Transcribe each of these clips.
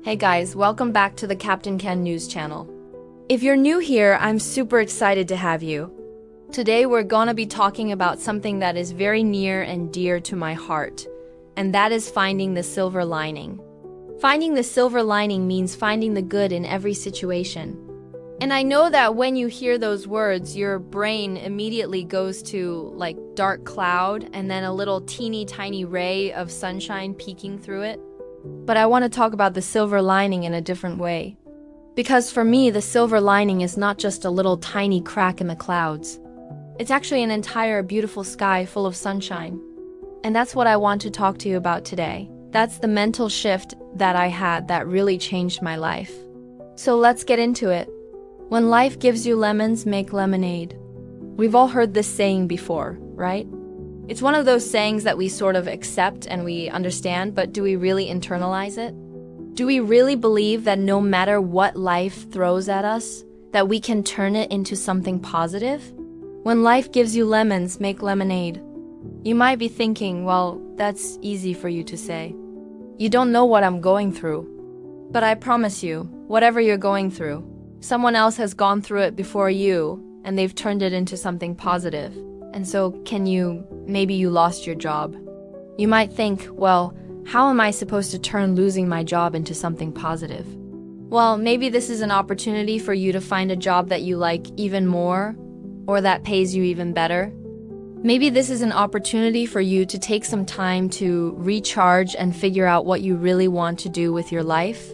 Hey guys, welcome back to the Captain Ken News channel. If you're new here, I'm super excited to have you. Today we're gonna be talking about something that is very near and dear to my heart, and that is finding the silver lining. Finding the silver lining means finding the good in every situation. And I know that when you hear those words, your brain immediately goes to like dark cloud and then a little teeny tiny ray of sunshine peeking through it. But I want to talk about the silver lining in a different way. Because for me, the silver lining is not just a little tiny crack in the clouds. It's actually an entire beautiful sky full of sunshine. And that's what I want to talk to you about today. That's the mental shift that I had that really changed my life. So let's get into it. When life gives you lemons, make lemonade. We've all heard this saying before, right? It's one of those sayings that we sort of accept and we understand, but do we really internalize it? Do we really believe that no matter what life throws at us, that we can turn it into something positive? When life gives you lemons, make lemonade. You might be thinking, well, that's easy for you to say. You don't know what I'm going through. But I promise you, whatever you're going through, someone else has gone through it before you, and they've turned it into something positive. And so maybe you lost your job. You might think, well, how am I supposed to turn losing my job into something positive? Well, maybe this is an opportunity for you to find a job that you like even more, or that pays you even better. Maybe this is an opportunity for you to take some time to recharge and figure out what you really want to do with your life.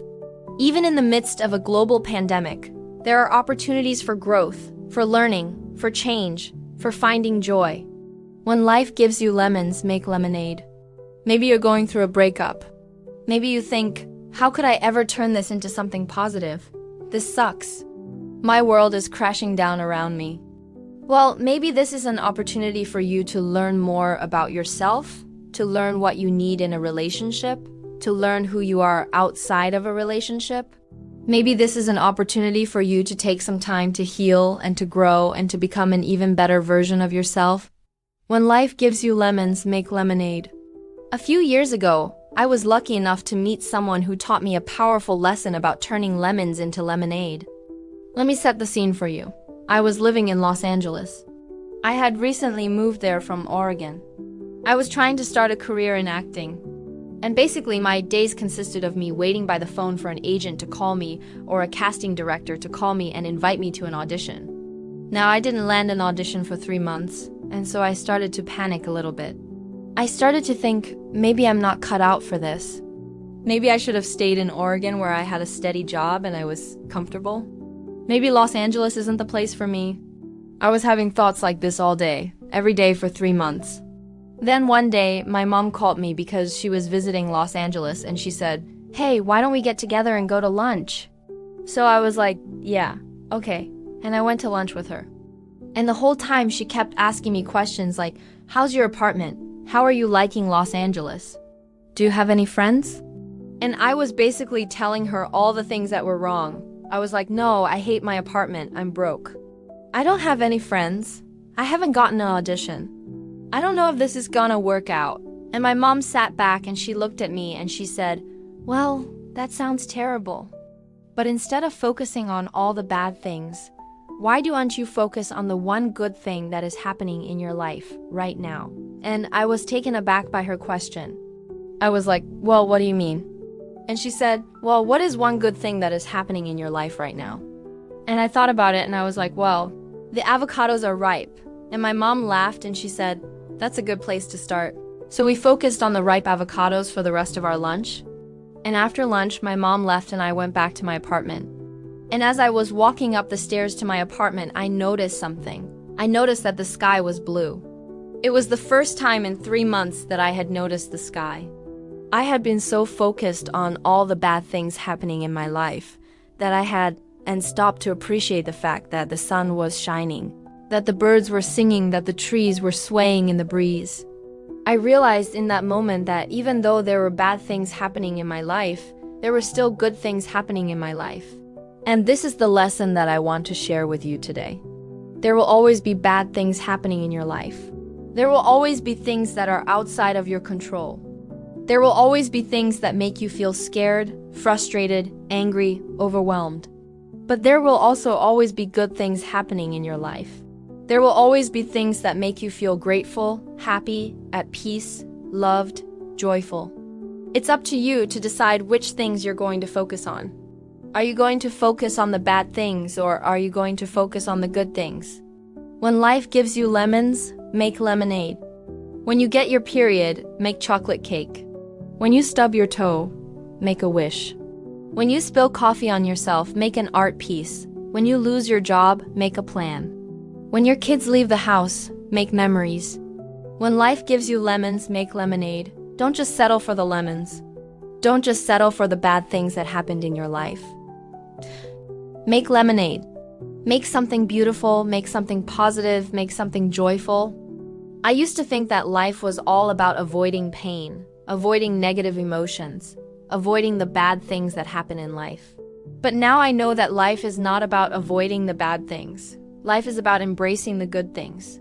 Even in the midst of a global pandemic, there are opportunities for growth, for learning, for change, for finding joy. When life gives you lemons, make lemonade. Maybe you're going through a breakup. Maybe you think, how could I ever turn this into something positive? This sucks. My world is crashing down around me. Well, maybe this is an opportunity for you to learn more about yourself, to learn what you need in a relationship, to learn who you are outside of a relationship. Maybe this is an opportunity for you to take some time to heal and to grow and to become an even better version of yourself. When life gives you lemons, make lemonade. A few years ago, I was lucky enough to meet someone who taught me a powerful lesson about turning lemons into lemonade. Let me set the scene for you. I was living in Los Angeles. I had recently moved there from Oregon. I was trying to start a career in acting. And basically, my days consisted of me waiting by the phone for an agent to call me or a casting director to call me and invite me to an audition. Now, I didn't land an audition for 3 months, and so I started to panic a little bit. I started to think, maybe I'm not cut out for this. Maybe I should have stayed in Oregon where I had a steady job and I was comfortable. Maybe Los Angeles isn't the place for me. I was having thoughts like this all day, every day for 3 months. Then one day, my mom called me because she was visiting Los Angeles and she said, hey, why don't we get together and go to lunch? So I was like, yeah, okay. And I went to lunch with her. And the whole time she kept asking me questions like, how's your apartment? How are you liking Los Angeles? Do you have any friends? And I was basically telling her all the things that were wrong. I was like, no, I hate my apartment. I'm broke. I don't have any friends. I haven't gotten an audition. I don't know if this is gonna work out. And my mom sat back and she looked at me and she said, well, that sounds terrible. But instead of focusing on all the bad things, why don't you focus on the one good thing that is happening in your life right now? And I was taken aback by her question. I was like, well, what do you mean? And she said, well, what is one good thing that is happening in your life right now? And I thought about it and I was like, well, the avocados are ripe. And my mom laughed and she said, that's a good place to start. So we focused on the ripe avocados for the rest of our lunch. And after lunch, my mom left and I went back to my apartment. And as I was walking up the stairs to my apartment, I noticed something. I noticed that the sky was blue. It was the first time in 3 months that I had noticed the sky. I had been so focused on all the bad things happening in my life that I had stopped to appreciate the fact that the sun was shining, that the birds were singing, that the trees were swaying in the breeze. I realized in that moment that even though there were bad things happening in my life, there were still good things happening in my life. And this is the lesson that I want to share with you today. There will always be bad things happening in your life. There will always be things that are outside of your control. There will always be things that make you feel scared, frustrated, angry, overwhelmed. But there will also always be good things happening in your life. There will always be things that make you feel grateful, happy, at peace, loved, joyful. It's up to you to decide which things you're going to focus on. Are you going to focus on the bad things, or are you going to focus on the good things? When life gives you lemons, make lemonade. When you get your period, make chocolate cake. When you stub your toe, make a wish. When you spill coffee on yourself, make an art piece. When you lose your job, make a plan. When your kids leave the house, make memories. When life gives you lemons, make lemonade. Don't just settle for the lemons. Don't just settle for the bad things that happened in your life. Make lemonade. Make something beautiful, make something positive, make something joyful. I used to think that life was all about avoiding pain, avoiding negative emotions, avoiding the bad things that happen in life. But now I know that life is not about avoiding the bad things. Life is about embracing the good things.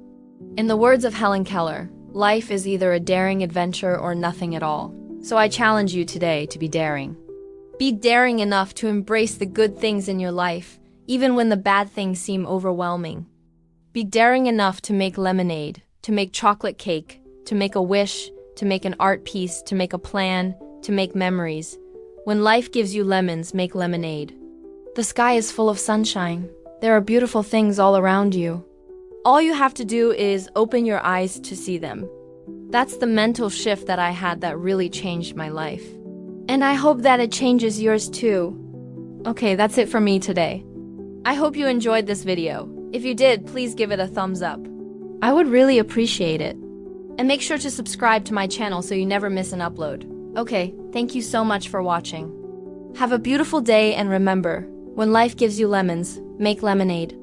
In the words of Helen Keller, life is either a daring adventure or nothing at all. So I challenge you today to be daring. Be daring enough to embrace the good things in your life, even when the bad things seem overwhelming. Be daring enough to make lemonade, to make chocolate cake, to make a wish, to make an art piece, to make a plan, to make memories. When life gives you lemons, make lemonade. The sky is full of sunshine. There are beautiful things all around you. All you have to do is open your eyes to see them. That's the mental shift that I had that really changed my life. And I hope that it changes yours too. Okay, that's it for me today. I hope you enjoyed this video. If you did, please give it a thumbs up. I would really appreciate it. And make sure to subscribe to my channel so you never miss an upload. Okay, thank you so much for watching. Have a beautiful day, and remember, when life gives you lemons, make lemonade.